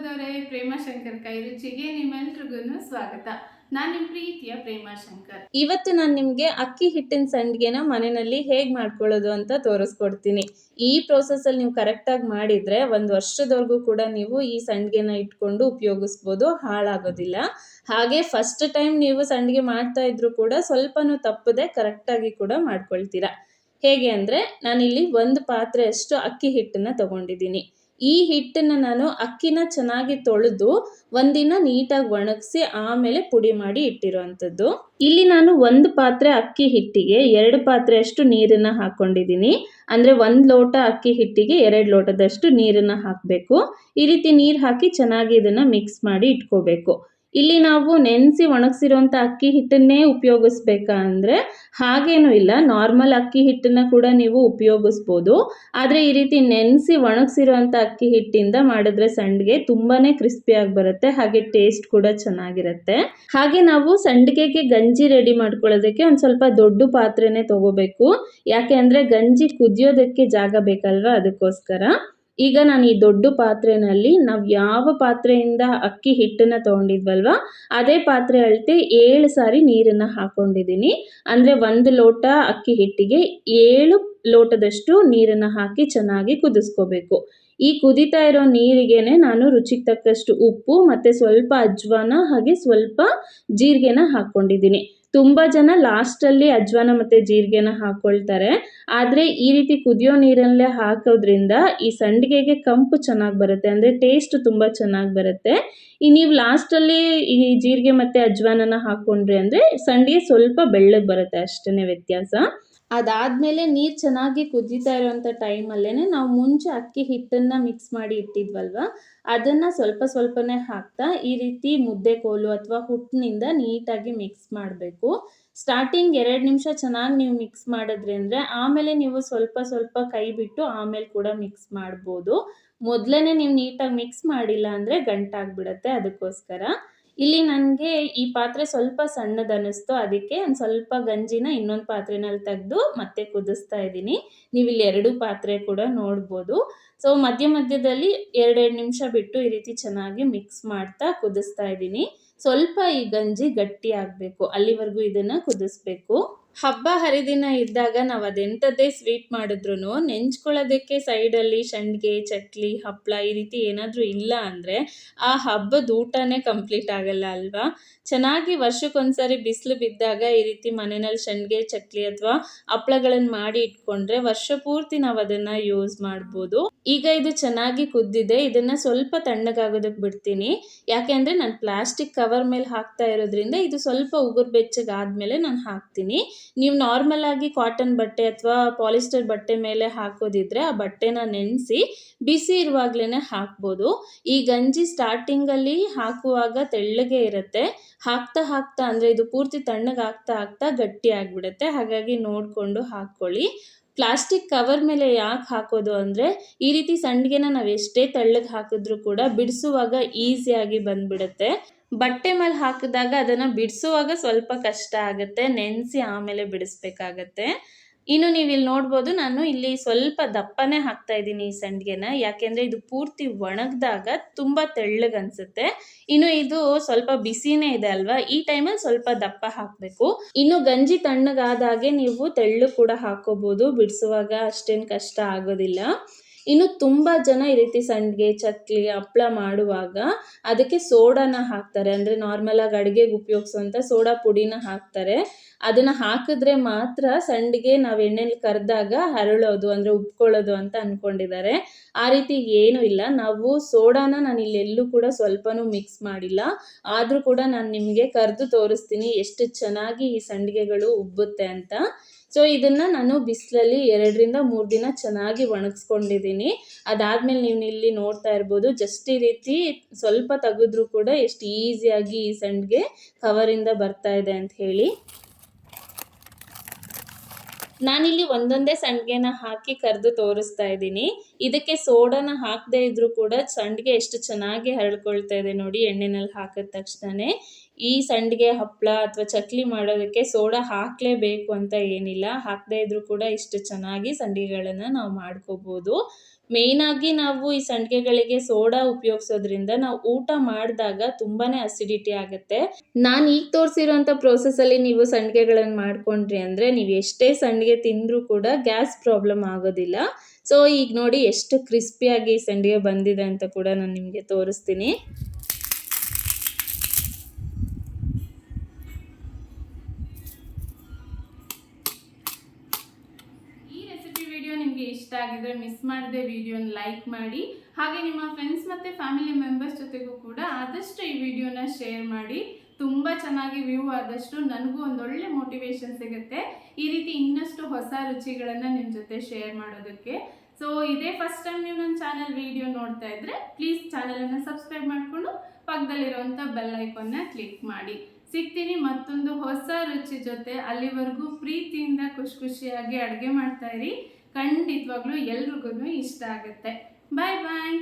ಬಾಂಧವರೇ, ಪ್ರೇಮಾಶಂಕರ್ ಕೈ ರುಚಿಗೆ ನಿಮ್ಮೆಲ್ರಿಗೂ ಸ್ವಾಗತ. ನಾನು ನಿಮ್ಮ ಪ್ರೀತಿಯ ಪ್ರೇಮಾಶಂಕರ್. ಇವತ್ತು ನಾನು ನಿಮಗೆ ಅಕ್ಕಿ ಹಿಟ್ಟಿನ ಸಂಡಿಗೆನ ಮನೆಯಲ್ಲಿ ಹೇಗೆ ಮಾಡ್ಕೊಳ್ಳೋದು ಅಂತ ತೋರಿಸ್ಕೊಡ್ತೀನಿ. ಈ ಪ್ರೋಸೆಸ್ಸಲ್ಲಿ ನೀವು ಕರೆಕ್ಟಾಗಿ ಮಾಡಿದರೆ 1 ವರ್ಷದವರೆಗೂ ಕೂಡ ನೀವು ಈ ಸಂಡಿಗೆನ ಇಟ್ಕೊಂಡು ಉಪಯೋಗಿಸ್ಬೋದು, ಹಾಳಾಗೋದಿಲ್ಲ. ಹಾಗೆ ಫಸ್ಟ್ ಟೈಮ್ ನೀವು ಸಂಡಿಗೆ ಮಾಡ್ತಾ ಇದ್ರು ಕೂಡ ಸ್ವಲ್ಪನೂ ತಪ್ಪದೆ ಕರೆಕ್ಟಾಗಿ ಕೂಡ ಮಾಡ್ಕೊಳ್ತೀರಾ. ಹೇಗೆ ಅಂದರೆ, ನಾನಿಲ್ಲಿ 1 ಪಾತ್ರೆಯಷ್ಟು ಅಕ್ಕಿ ಹಿಟ್ಟನ್ನು ತಗೊಂಡಿದ್ದೀನಿ. ಈ ಹಿಟ್ಟನ್ನು ನಾನು ಅಕ್ಕಿನ ಚೆನ್ನಾಗಿ ತೊಳೆದು ಒಂದಿನ ನೀಟಾಗಿ ಒಣಗಿಸಿ ಆಮೇಲೆ ಪುಡಿ ಮಾಡಿ ಇಟ್ಟಿರೋವಂಥದ್ದು. ಇಲ್ಲಿ ನಾನು 1 ಪಾತ್ರೆ ಅಕ್ಕಿ ಹಿಟ್ಟಿಗೆ 2 ಪಾತ್ರೆಯಷ್ಟು ನೀರನ್ನು ಹಾಕ್ಕೊಂಡಿದ್ದೀನಿ. ಅಂದರೆ 1 ಲೋಟ ಅಕ್ಕಿ ಹಿಟ್ಟಿಗೆ 2 ಲೋಟದಷ್ಟು ನೀರನ್ನು ಹಾಕಬೇಕು. ಈ ರೀತಿ ನೀರು ಹಾಕಿ ಚೆನ್ನಾಗಿ ಇದನ್ನು ಮಿಕ್ಸ್ ಮಾಡಿ ಇಟ್ಕೋಬೇಕು. ಇಲ್ಲಿ ನಾವು ನೆನೆಸಿ ಒಣಗಿಸಿರೋಂಥ ಅಕ್ಕಿ ಹಿಟ್ಟನ್ನೇ ಉಪಯೋಗಿಸ್ಬೇಕಾ ಅಂದರೆ ಹಾಗೇನೂ ಇಲ್ಲ, ನಾರ್ಮಲ್ ಅಕ್ಕಿ ಹಿಟ್ಟನ್ನು ಕೂಡ ನೀವು ಉಪಯೋಗಿಸ್ಬೋದು. ಆದರೆ ಈ ರೀತಿ ನೆನೆಸಿ ಒಣಗಿಸಿರೋಂಥ ಅಕ್ಕಿ ಹಿಟ್ಟಿಂದ ಮಾಡಿದ್ರೆ ಸಂಡಿಗೆ ತುಂಬಾ ಕ್ರಿಸ್ಪಿಯಾಗಿ ಬರುತ್ತೆ, ಹಾಗೆ ಟೇಸ್ಟ್ ಕೂಡ ಚೆನ್ನಾಗಿರುತ್ತೆ. ಹಾಗೆ ನಾವು ಸಂಡಿಗೆಗೆ ಗಂಜಿ ರೆಡಿ ಮಾಡ್ಕೊಳ್ಳೋದಕ್ಕೆ ಒಂದು ಸ್ವಲ್ಪ ದೊಡ್ಡ ಪಾತ್ರೆನೇ ತಗೋಬೇಕು. ಯಾಕೆ ಅಂದರೆ ಗಂಜಿ ಕುದಿಯೋದಕ್ಕೆ ಜಾಗ ಬೇಕಲ್ವ, ಅದಕ್ಕೋಸ್ಕರ. ಈಗ ನಾನು ಈ ದೊಡ್ಡ ಪಾತ್ರೆಯಲ್ಲಿ ನಾವು ಯಾವ ಪಾತ್ರೆಯಿಂದ ಅಕ್ಕಿ ಹಿಟ್ಟನ್ನು ತೊಗೊಂಡಿದ್ವಲ್ವ ಅದೇ ಪಾತ್ರೆ ಅಳತೆ 7 ಸಾರಿ ನೀರನ್ನು ಹಾಕ್ಕೊಂಡಿದ್ದೀನಿ. ಅಂದರೆ 1 ಲೋಟ ಅಕ್ಕಿ ಹಿಟ್ಟಿಗೆ 7 ಲೋಟದಷ್ಟು ನೀರನ್ನು ಹಾಕಿ ಚೆನ್ನಾಗಿ ಕುದಿಸ್ಕೋಬೇಕು. ಈ ಕುದೀತಾ ಇರೋ ನೀರಿಗೇನೆ ನಾನು ರುಚಿಗೆ ತಕ್ಕಷ್ಟು ಉಪ್ಪು ಮತ್ತು ಸ್ವಲ್ಪ ಅಜ್ವಾನ ಹಾಗೆ ಸ್ವಲ್ಪ ಜೀರಿಗೆನ ಹಾಕ್ಕೊಂಡಿದ್ದೀನಿ. ತುಂಬ ಜನ ಲಾಸ್ಟಲ್ಲಿ ಅಜ್ವಾನ ಮತ್ತು ಜೀರಿಗೆನ ಹಾಕ್ಕೊಳ್ತಾರೆ. ಆದರೆ ಈ ರೀತಿ ಕುದಿಯೋ ನೀರಲ್ಲೇ ಹಾಕೋದ್ರಿಂದ ಈ ಸಂಡಿಗೆಗೆ ಕಂಪು ಚೆನ್ನಾಗಿ ಬರುತ್ತೆ, ಅಂದರೆ ಟೇಸ್ಟ್ ತುಂಬ ಚೆನ್ನಾಗಿ ಬರುತ್ತೆ. ನೀವು ಲಾಸ್ಟಲ್ಲಿ ಈ ಜೀರಿಗೆ ಮತ್ತು ಅಜ್ವಾನನ ಹಾಕ್ಕೊಂಡ್ರಿ ಅಂದರೆ ಸಂಡಿಗೆ ಸ್ವಲ್ಪ ಬೆಳ್ಳಗೆ ಬರುತ್ತೆ, ಅಷ್ಟೇ ವ್ಯತ್ಯಾಸ. ಅದಾದಮೇಲೆ ನೀರು ಚೆನ್ನಾಗಿ ಕುದೀತಾ ಇರೋವಂಥ ಟೈಮಲ್ಲೇ ನಾವು ಮುಂಚೆ ಅಕ್ಕಿ ಹಿಟ್ಟನ್ನು ಮಿಕ್ಸ್ ಮಾಡಿ ಇಟ್ಟಿದ್ವಲ್ವ ಅದನ್ನು ಸ್ವಲ್ಪ ಸ್ವಲ್ಪನೇ ಹಾಕ್ತಾ ಈ ರೀತಿ ಮುದ್ದೆ ಕೋಲು ಅಥವಾ ಹುಟ್ಟಿನಿಂದ ನೀಟಾಗಿ ಮಿಕ್ಸ್ ಮಾಡಬೇಕು. ಸ್ಟಾರ್ಟಿಂಗ್ 2 ನಿಮಿಷ ಚೆನ್ನಾಗಿ ನೀವು ಮಿಕ್ಸ್ ಮಾಡಿದ್ರಿ ಅಂದರೆ ಆಮೇಲೆ ನೀವು ಸ್ವಲ್ಪ ಸ್ವಲ್ಪ ಕೈ ಬಿಟ್ಟು ಆಮೇಲೆ ಕೂಡ ಮಿಕ್ಸ್ ಮಾಡ್ಬೋದು. ಮೊದಲೇ ನೀವು ನೀಟಾಗಿ ಮಿಕ್ಸ್ ಮಾಡಿಲ್ಲ ಅಂದರೆ ಗಂಟಾಗ್ಬಿಡುತ್ತೆ, ಅದಕ್ಕೋಸ್ಕರ. ಇಲ್ಲಿ ನನಗೆ ಈ ಪಾತ್ರೆ ಸ್ವಲ್ಪ ಸಣ್ಣದನ್ನಿಸ್ತು, ಅದಕ್ಕೆ ಒಂದು ಸ್ವಲ್ಪ ಗಂಜಿನ ಇನ್ನೊಂದು ಪಾತ್ರೆನಲ್ಲಿ ತೆಗೆದು ಮತ್ತೆ ಕುದಿಸ್ತಾ ಇದ್ದೀನಿ. ನೀವು ಇಲ್ಲಿ 2 ಪಾತ್ರೆ ಕೂಡ ನೋಡ್ಬೋದು. ಸೊ ಮಧ್ಯದಲ್ಲಿ 2 ನಿಮಿಷ ಬಿಟ್ಟು ಈ ರೀತಿ ಚೆನ್ನಾಗಿ ಮಿಕ್ಸ್ ಮಾಡ್ತಾ ಕುದಿಸ್ತಾ ಇದ್ದೀನಿ. ಸ್ವಲ್ಪ ಈ ಗಂಜಿ ಗಟ್ಟಿ ಆಗಬೇಕು, ಅಲ್ಲಿವರೆಗೂ ಇದನ್ನು ಕುದಿಸ್ಬೇಕು. ಹಬ್ಬ ಹರಿದಿನ ಇದ್ದಾಗ ನಾವು ಅದೆಂಥದ್ದೇ ಸ್ವೀಟ್ ಮಾಡಿದ್ರು ನೆಂಚ್ಕೊಳ್ಳೋದಕ್ಕೆ ಸೈಡಲ್ಲಿ ಸಂಡಿಗೆ, ಚಕ್ಲಿ, ಹಪ್ಪಳ ಈ ರೀತಿ ಏನಾದರೂ ಇಲ್ಲ ಅಂದರೆ ಆ ಹಬ್ಬದ ಊಟನೇ ಕಂಪ್ಲೀಟ್ ಆಗಲ್ಲ ಅಲ್ವಾ. ಚೆನ್ನಾಗಿ ವರ್ಷಕ್ಕೊಂದ್ಸರಿ ಬಿಸಿಲು ಬಿದ್ದಾಗ ಈ ರೀತಿ ಮನೆಯಲ್ಲಿ ಸಂಡಿಗೆ, ಚಕ್ಲಿ ಅಥವಾ ಹಪ್ಪಳಗಳನ್ನು ಮಾಡಿ ಇಟ್ಕೊಂಡ್ರೆ ವರ್ಷ ಪೂರ್ತಿ ನಾವು ಅದನ್ನು ಯೂಸ್ ಮಾಡ್ಬೋದು. ಈಗ ಇದು ಚೆನ್ನಾಗಿ ಕುದ್ದಿದೆ, ಇದನ್ನು ಸ್ವಲ್ಪ ತಣ್ಣಗಾಗೋದಕ್ಕೆ ಬಿಡ್ತೀನಿ. ಯಾಕೆ ಅಂದರೆ ನಾನು ಪ್ಲಾಸ್ಟಿಕ್ ಕವರ್ ಮೇಲೆ ಹಾಕ್ತಾ ಇರೋದ್ರಿಂದ ಇದು ಸ್ವಲ್ಪ ಉಗುರು ಬೆಚ್ಚಗಾದ್ಮೇಲೆ ನಾನು ಹಾಕ್ತೀನಿ. ನೀವು ನಾರ್ಮಲ್ ಆಗಿ ಕಾಟನ್ ಬಟ್ಟೆ ಅಥವಾ ಪಾಲಿಸ್ಟರ್ ಬಟ್ಟೆ ಮೇಲೆ ಹಾಕೋದಿದ್ರೆ ಆ ಬಟ್ಟೆನ ನೆನೆಸಿ ಬಿಸಿ ಇರುವಾಗಲೇ ಹಾಕ್ಬೋದು. ಈ ಗಂಜಿ ಸ್ಟಾರ್ಟಿಂಗಲ್ಲಿ ಹಾಕುವಾಗ ತೆಳ್ಳಗೆ ಇರುತ್ತೆ, ಹಾಕ್ತಾ ಅಂದರೆ ಇದು ಪೂರ್ತಿ ತಣ್ಣಗಾಗ್ತಾ ಗಟ್ಟಿ ಆಗಿಬಿಡುತ್ತೆ. ಹಾಗಾಗಿ ನೋಡಿಕೊಂಡು ಹಾಕ್ಕೊಳ್ಳಿ. ಪ್ಲಾಸ್ಟಿಕ್ ಕವರ್ ಮೇಲೆ ಯಾಕೆ ಹಾಕೋದು ಅಂದರೆ ಈ ರೀತಿ ಸಂಡಿಗೆನ ನಾವು ಎಷ್ಟೇ ತೆಳ್ಳಗೆ ಹಾಕಿದ್ರೂ ಕೂಡ ಬಿಡಿಸುವಾಗ ಈಸಿಯಾಗಿ ಬಂದುಬಿಡುತ್ತೆ. ಬಟ್ಟೆ ಮೇಲೆ ಹಾಕಿದಾಗ ಅದನ್ನು ಬಿಡಿಸುವಾಗ ಸ್ವಲ್ಪ ಕಷ್ಟ ಆಗುತ್ತೆ, ನೆನೆಸಿ ಆಮೇಲೆ ಬಿಡಿಸ್ಬೇಕಾಗತ್ತೆ. ಇನ್ನು ನೀವು ಇಲ್ಲಿ ನೋಡ್ಬೋದು, ನಾನು ಇಲ್ಲಿ ಸ್ವಲ್ಪ ದಪ್ಪನೇ ಹಾಕ್ತಾ ಇದ್ದೀನಿ ಈ ಸಂಡಿಗೆನ. ಯಾಕೆಂದರೆ ಇದು ಪೂರ್ತಿ ಒಣಗಿದಾಗ ತುಂಬ ತೆಳ್ಳಗೆ ಅನಿಸುತ್ತೆ. ಇನ್ನು ಇದು ಸ್ವಲ್ಪ ಬಿಸಿನೇ ಇದೆ ಅಲ್ವಾ, ಈ ಟೈಮಲ್ಲಿ ಸ್ವಲ್ಪ ದಪ್ಪ ಹಾಕಬೇಕು. ಇನ್ನು ಗಂಜಿ ತಣ್ಣಗಾದಾಗೆ ನೀವು ತೆಳ್ಳು ಕೂಡ ಹಾಕೋಬೋದು, ಬಿಡಿಸುವಾಗ ಅಷ್ಟೇನು ಕಷ್ಟ ಆಗೋದಿಲ್ಲ. ಇನ್ನು ತುಂಬ ಜನ ಈ ರೀತಿ ಸಂಡಿಗೆ, ಚಕ್ಲಿ, ಹಪ್ಪಳ ಮಾಡುವಾಗ ಅದಕ್ಕೆ ಸೋಡಾನ ಹಾಕ್ತಾರೆ. ಅಂದರೆ ನಾರ್ಮಲಾಗಿ ಅಡುಗೆಗೆ ಉಪಯೋಗಿಸುವಂಥ ಸೋಡಾ ಪುಡಿನ ಹಾಕ್ತಾರೆ. ಅದನ್ನು ಹಾಕಿದ್ರೆ ಮಾತ್ರ ಸಂಡಿಗೆ ನಾವು ಎಣ್ಣೆಲಿ ಕರೆದಾಗ ಹರಳೋದು, ಅಂದರೆ ಉಬ್ಕೊಳ್ಳೋದು ಅಂತ ಅಂದ್ಕೊಂಡಿದ್ದಾರೆ. ಆ ರೀತಿ ಏನೂ ಇಲ್ಲ. ನಾವು ಸೋಡಾನ ನಾನು ಇಲ್ಲೆಲ್ಲೂ ಕೂಡ ಸ್ವಲ್ಪನೂ ಮಿಕ್ಸ್ ಮಾಡಿಲ್ಲ. ಆದರೂ ಕೂಡ ನಾನು ನಿಮಗೆ ಕರೆದು ತೋರಿಸ್ತೀನಿ ಎಷ್ಟು ಚೆನ್ನಾಗಿ ಈ ಸಂಡಿಗೆಗಳು ಉಬ್ಬುತ್ತೆ ಅಂತ. ಸೊ ಇದನ್ನು ನಾನು ಬಿಸಿಲಲ್ಲಿ 2 ರಿಂದ 3 ದಿನ ಚೆನ್ನಾಗಿ ಒಣಗಿಸ್ಕೊಂಡಿದ್ದೀನಿ. ಅದಾದಮೇಲೆ ನೀವು ಇಲ್ಲಿ ನೋಡ್ತಾ ಇರ್ಬೋದು, ಜಸ್ಟ್ ಈ ರೀತಿ ಸ್ವಲ್ಪ ತೆಗೆದ್ರೂ ಕೂಡ ಎಷ್ಟು ಈಸಿಯಾಗಿ ಈ ಸಂಡಿಗೆ ಕವರಿಂದ ಬರ್ತಾ ಇದೆ ಅಂತ ಹೇಳಿ. ನಾನಿಲ್ಲಿ ಒಂದೊಂದೇ ಸಂಡಿಗೆನ ಹಾಕಿ ಕರೆದು ತೋರಿಸ್ತಾ ಇದ್ದೀನಿ. ಇದಕ್ಕೆ ಸೋಡಾನ ಹಾಕದೇ ಇದ್ರೂ ಕೂಡ ಸಂಡಿಗೆ ಎಷ್ಟು ಚೆನ್ನಾಗಿ ಹರಳ್ಕೊಳ್ತಾ ಇದೆ ನೋಡಿ, ಎಣ್ಣೆನಲ್ಲಿ ಹಾಕಿದ ತಕ್ಷಣವೇ. ಈ ಸಂಡಿಗೆ, ಹಪ್ಪಳ ಅಥವಾ ಚಕ್ಲಿ ಮಾಡೋದಕ್ಕೆ ಸೋಡಾ ಹಾಕಲೇಬೇಕು ಅಂತ ಏನಿಲ್ಲ, ಹಾಕದೇ ಇದ್ರೂ ಕೂಡ ಇಷ್ಟು ಚೆನ್ನಾಗಿ ಸಂಡಿಗೆಗಳನ್ನು ನಾವು ಮಾಡ್ಕೋಬೋದು. ಮೇಯ್ನಾಗಿ ನಾವು ಈ ಸಂಡಿಗೆಗಳಿಗೆ ಸೋಡಾ ಉಪಯೋಗಿಸೋದ್ರಿಂದ ನಾವು ಊಟ ಮಾಡಿದಾಗ ತುಂಬಾ ಅಸಿಡಿಟಿ ಆಗುತ್ತೆ. ನಾನು ಈಗ ತೋರಿಸಿರೋಂಥ ಪ್ರೋಸೆಸ್ಸಲ್ಲಿ ನೀವು ಸಂಡಿಗೆಗಳನ್ನು ಮಾಡ್ಕೊಂಡ್ರಿ ಅಂದರೆ ನೀವು ಎಷ್ಟೇ ಸಂಡಿಗೆ ತಿಂದರೂ ಕೂಡ ಗ್ಯಾಸ್ ಪ್ರಾಬ್ಲಮ್ ಆಗೋದಿಲ್ಲ. ಸೊ ಈಗ ನೋಡಿ ಎಷ್ಟು ಕ್ರಿಸ್ಪಿಯಾಗಿ ಸಂಡಿಗೆ ಬಂದಿದೆ ಅಂತ ಕೂಡ ನಾನು ನಿಮಗೆ ತೋರಿಸ್ತೀನಿ. ನಿಮಗೆ ಇಷ್ಟ ಆಗಿದ್ರೆ ಮಿಸ್ ಮಾಡದೆ ವಿಡಿಯೋನ ಲೈಕ್ ಮಾಡಿ, ಹಾಗೆ ನಿಮ್ಮ ಫ್ರೆಂಡ್ಸ್ ಮತ್ತು ಫ್ಯಾಮಿಲಿ ಮೆಂಬರ್ಸ್ ಜೊತೆಗೂ ಕೂಡ ಆದಷ್ಟು ಈ ವಿಡಿಯೋನ ಶೇರ್ ಮಾಡಿ. ತುಂಬ ಚೆನ್ನಾಗಿ ವ್ಯೂ ಆದಷ್ಟು ನನಗೂ ಒಂದೊಳ್ಳೆ ಮೋಟಿವೇಶನ್ ಸಿಗುತ್ತೆ ಈ ರೀತಿ ಇನ್ನಷ್ಟು ಹೊಸ ರುಚಿಗಳನ್ನು ನಿಮ್ಮ ಜೊತೆ ಶೇರ್ ಮಾಡೋದಕ್ಕೆ. ಸೊ ಇದೇ ಫಸ್ಟ್ ಟೈಮ್ ನೀವು ನನ್ನ ಚಾನಲ್ ವಿಡಿಯೋ ನೋಡ್ತಾ ಇದ್ರೆ ಪ್ಲೀಸ್ ಚಾನಲನ್ನು ಸಬ್ಸ್ಕ್ರೈಬ್ ಮಾಡಿಕೊಂಡು ಪಕ್ಕದಲ್ಲಿರುವಂಥ ಬೆಲ್ ಐಕಾನ್ನ ಕ್ಲಿಕ್ ಮಾಡಿ. ಸಿಗ್ತೀನಿ ಮತ್ತೊಂದು ಹೊಸ ರುಚಿ ಜೊತೆ. ಅಲ್ಲಿವರೆಗೂ ಪ್ರೀತಿಯಿಂದ ಖುಷಿಯಾಗಿ ಅಡುಗೆ ಮಾಡ್ತಾ ಇರಿ. ಖಂಡಿತವಾಗ್ಲೂ ಎಲ್ರಿಗೂ ಇಷ್ಟ ಆಗುತ್ತೆ. ಬಾಯ್ ಬಾಯ್.